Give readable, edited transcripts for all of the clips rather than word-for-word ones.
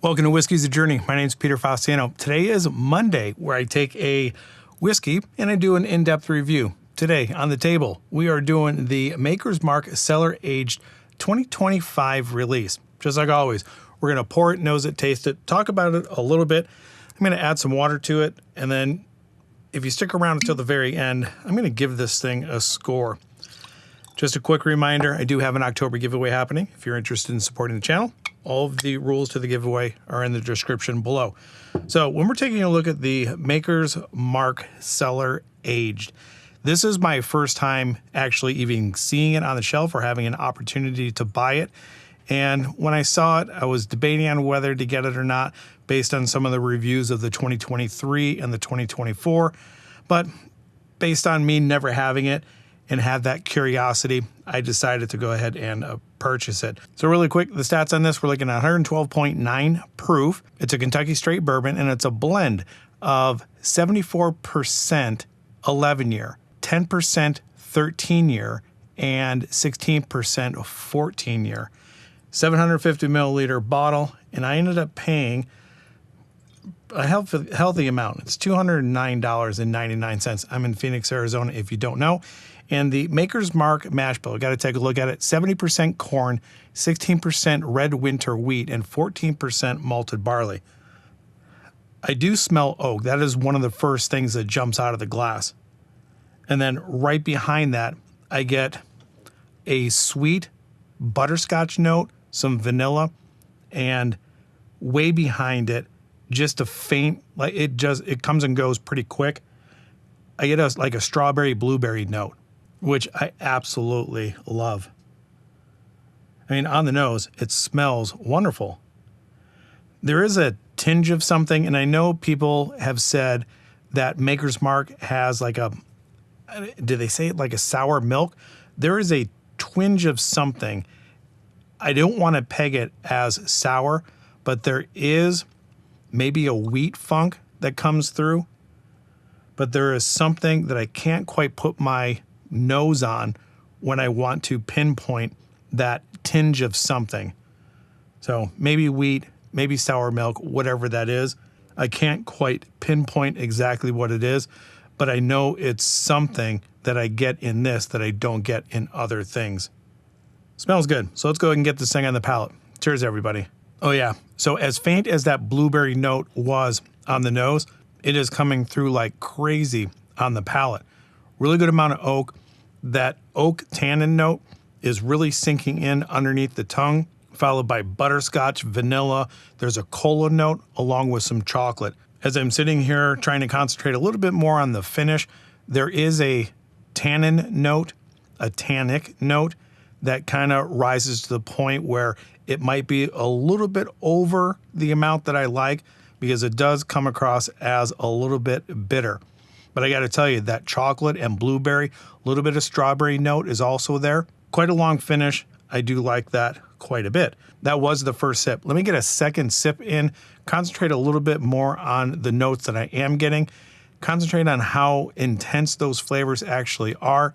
Welcome to Whiskey's a Journey. My name is Peter Fastiano. Today is Monday, where I take a whiskey and I do an in-depth review. Today on the table, we are doing the Maker's Mark Cellar Aged 2025 release. Just like always, we're going to pour it, nose it, taste it, talk about it a little bit. I'm going to add some water to it, and then if you stick around until the very end, I'm going to give this thing a score. Just a quick reminder, I do have an October giveaway happening. If you're interested in supporting the channel, all of the rules to the giveaway are in the description below. So when we're taking a look at the Maker's Mark Cellar Aged, this is my first time actually even seeing it on the shelf or having an opportunity to buy it. And when I saw it, I was debating on whether to get it or not based on some of the reviews of the 2023 and the 2024. But based on me never having it and had that curiosity, I decided to go ahead and purchase it. So really quick, the stats on this, we're looking at 112.9 proof. It's a Kentucky Straight Bourbon, and it's a blend of 74% 11-year, 10% 13-year, and 16% 14-year. 750 milliliter bottle, and I ended up paying a healthy amount. It's $209.99. I'm in Phoenix, Arizona, if you don't know. And the Maker's Mark mash bill, got to take a look at it. 70% corn, 16% red winter wheat, and 14% malted barley. I do smell oak. That is one of the first things that jumps out of the glass. And then right behind that, I get a sweet butterscotch note, some vanilla, and way behind it, just a faint, like it comes and goes pretty quick. I get like a strawberry blueberry note, which I absolutely love. I mean, on the nose, it smells wonderful. There is a tinge of something, and I know people have said that Maker's Mark has like a, did they say it like a sour milk? There is a twinge of something. I don't want to peg it as sour, but there is maybe a wheat funk that comes through. But there is something that I can't quite put my nose on when I want to pinpoint that tinge of something. So maybe wheat, maybe sour milk, whatever that is. I can't quite pinpoint exactly what it is, but I know it's something that I get in this that I don't get in other things. Smells good. So let's go ahead and get this thing on the palate. Cheers, everybody. Oh yeah. So as faint as that blueberry note was on the nose, it is coming through like crazy on the palate. Really good amount of oak. That oak tannin note is really sinking in underneath the tongue, followed by butterscotch, vanilla. There's a cola note along with some chocolate. As I'm sitting here trying to concentrate a little bit more on the finish, there is a tannin note, a tannic note that kind of rises to the point where it might be a little bit over the amount that I like, because it does come across as a little bit bitter. But I got to tell you, that chocolate and blueberry, a little bit of strawberry note is also there. Quite a long finish. I do like that quite a bit. That was the first sip. Let me get a second sip in, concentrate a little bit more on the notes that I am getting, concentrate on how intense those flavors actually are,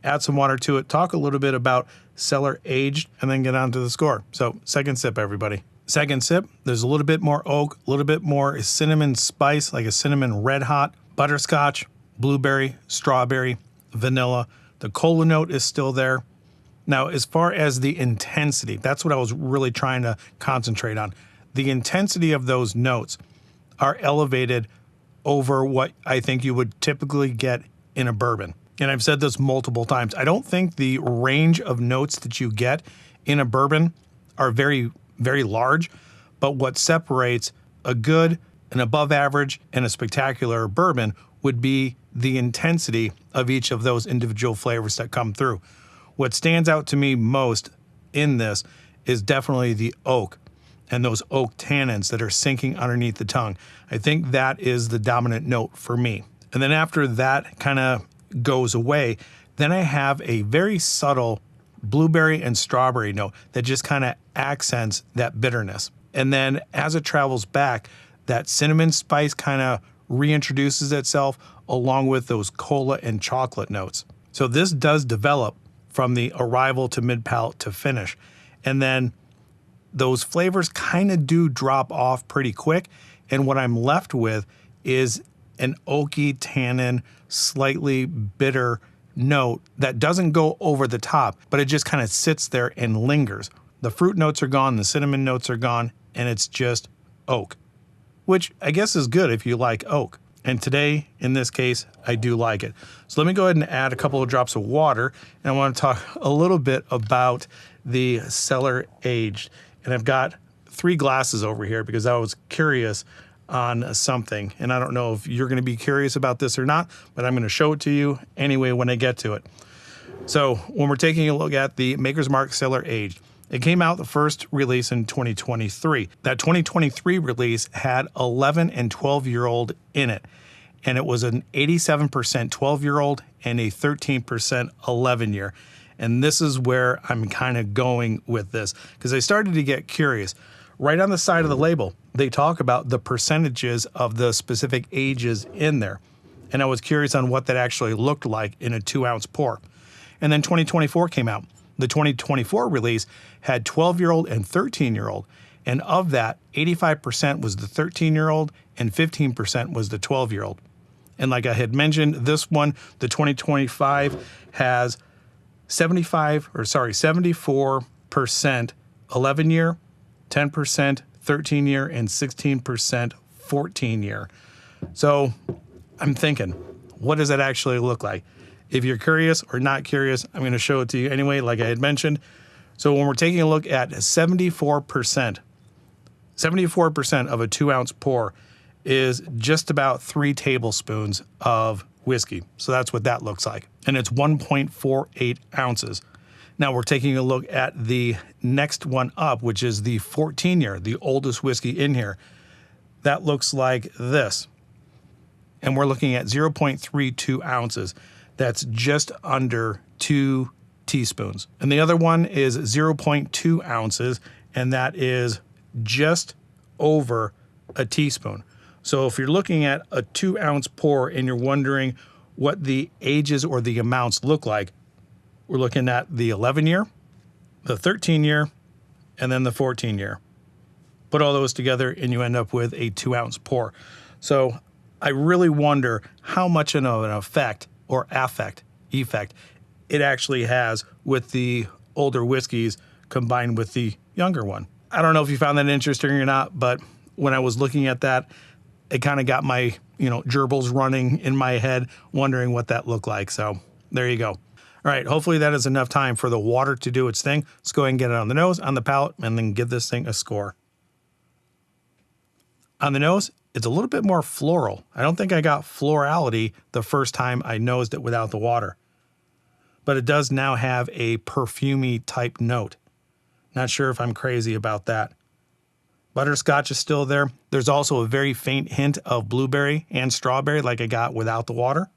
add some water to it, talk a little bit about cellar aged, and then get on to the score. So second sip, everybody. Second sip, there's a little bit more oak, a little bit more cinnamon spice, like a cinnamon red hot, butterscotch, blueberry, strawberry, vanilla. The cola note is still there. Now, as far as the intensity, that's what I was really trying to concentrate on. The intensity of those notes are elevated over what I think you would typically get in a bourbon. And I've said this multiple times. I don't think the range of notes that you get in a bourbon are very, very large, but what separates a good, an above average, and a spectacular bourbon would be the intensity of each of those individual flavors that come through. What stands out to me most in this is definitely the oak and those oak tannins that are sinking underneath the tongue. I think that is the dominant note for me. And then after that kind of goes away, then I have a very subtle blueberry and strawberry note that just kind of accents that bitterness. And then as it travels back, that cinnamon spice kind of reintroduces itself along with those cola and chocolate notes. So this does develop from the arrival to mid palate to finish. And then those flavors kind of do drop off pretty quick. And what I'm left with is an oaky, tannin, slightly bitter note that doesn't go over the top, but it just kind of sits there and lingers. The fruit notes are gone, the cinnamon notes are gone, and it's just oak, which I guess is good if you like oak. And today, in this case, I do like it. So let me go ahead and add a couple of drops of water, and I want to talk a little bit about the Cellar aged. And I've got 3 glasses over here because I was curious on something, and I don't know if you're going to be curious about this or not, but I'm going to show it to you anyway when I get to it. So when we're taking a look at the Maker's Mark Cellar aged, it came out the first release in 2023. That 2023 release had 11 and 12-year-old in it, and it was an 87% 12-year-old and a 13% 11-year. And this is where I'm kind of going with this because I started to get curious. Right on the side of the label, they talk about the percentages of the specific ages in there. And I was curious on what that actually looked like in a 2-ounce pour. And then 2024 came out. The 2024 release had 12-year-old and 13-year-old. And of that, 85% was the 13-year-old and 15% was the 12-year-old. And like I had mentioned, this one, the 2025, has 74% 11-year, 10% 13-year, and 16% 14-year. So I'm thinking, what does that actually look like? If you're curious or not curious, I'm going to show it to you anyway, like I had mentioned. So when we're taking a look at 74% of a 2-ounce pour is just about 3 tablespoons of whiskey. So that's what that looks like. And it's 1.48 ounces. Now we're taking a look at the next one up, which is the 14-year, the oldest whiskey in here. That looks like this. And we're looking at 0.32 ounces. That's just under 2 teaspoons. And the other one is 0.2 ounces, and that is just over a teaspoon. So if you're looking at a 2-ounce pour and you're wondering what the ages or the amounts look like, we're looking at the 11-year, the 13-year, and then the 14-year. Put all those together and you end up with a 2-ounce pour. So I really wonder how much of an effect or effect it actually has with the older whiskeys combined with the younger one. I don't know if you found that interesting or not, but when I was looking at that, it kind of got my, gerbils running in my head, wondering what that looked like. So there you go. All right, hopefully that is enough time for the water to do its thing. Let's go ahead and get it on the nose, on the palate, and then give this thing a score. On the nose, it's a little bit more floral. I don't think I got florality the first time I nosed it without the water. But it does now have a perfumey type note. Not sure if I'm crazy about that. Butterscotch is still there. There's also a very faint hint of blueberry and strawberry like I got without the water.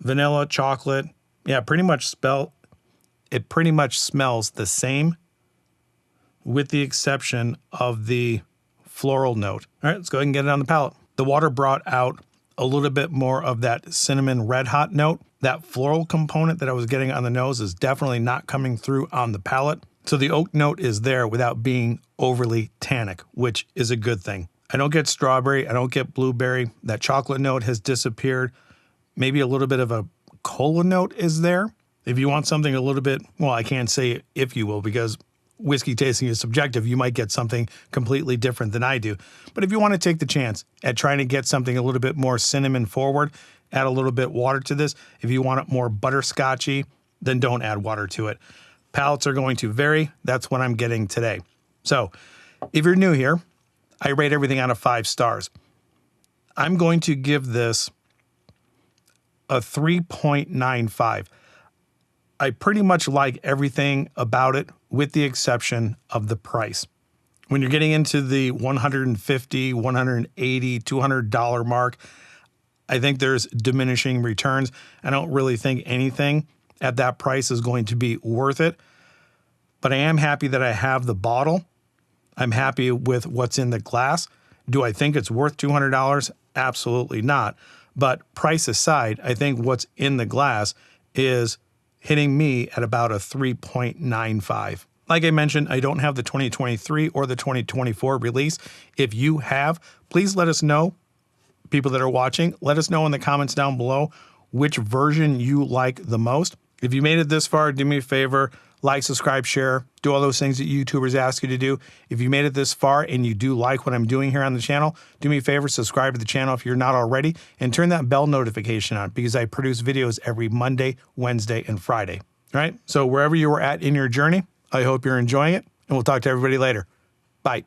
Vanilla, chocolate. Yeah, it pretty much smells the same with the exception of the floral note. All right, let's go ahead and get it on the palate. The water brought out a little bit more of that cinnamon red hot note. That floral component that I was getting on the nose is definitely not coming through on the palate. So the oak note is there without being overly tannic, which is a good thing. I don't get strawberry. I don't get blueberry. That chocolate note has disappeared. Maybe a little bit of a cola note is there. If you want something a little bit, well, I can't say if you will because whiskey tasting is subjective. You might get something completely different than I do. But if you want to take the chance at trying to get something a little bit more cinnamon forward, add a little bit water to this. If you want it more butterscotchy, then don't add water to it. Palates are going to vary. That's what I'm getting today. So if you're new here, I rate everything out of 5 stars. I'm going to give this a 3.95. I pretty much like everything about it with the exception of the price. When you're getting into the $150, $180, $200 mark, I think there's diminishing returns. I don't really think anything at that price is going to be worth it. But I am happy that I have the bottle. I'm happy with what's in the glass. Do I think it's worth $200? Absolutely not. But price aside, I think what's in the glass is hitting me at about a 3.95. Like I mentioned, I don't have the 2023 or the 2024 release. If you have, please let us know. People that are watching, let us know in the comments down below which version you like the most. If you made it this far, do me a favor, like, subscribe, share, do all those things that YouTubers ask you to do. If you made it this far and you do like what I'm doing here on the channel, do me a favor, subscribe to the channel if you're not already, and turn that bell notification on because I produce videos every Monday, Wednesday, and Friday. All right? So wherever you are at in your journey, I hope you're enjoying it, and we'll talk to everybody later. Bye.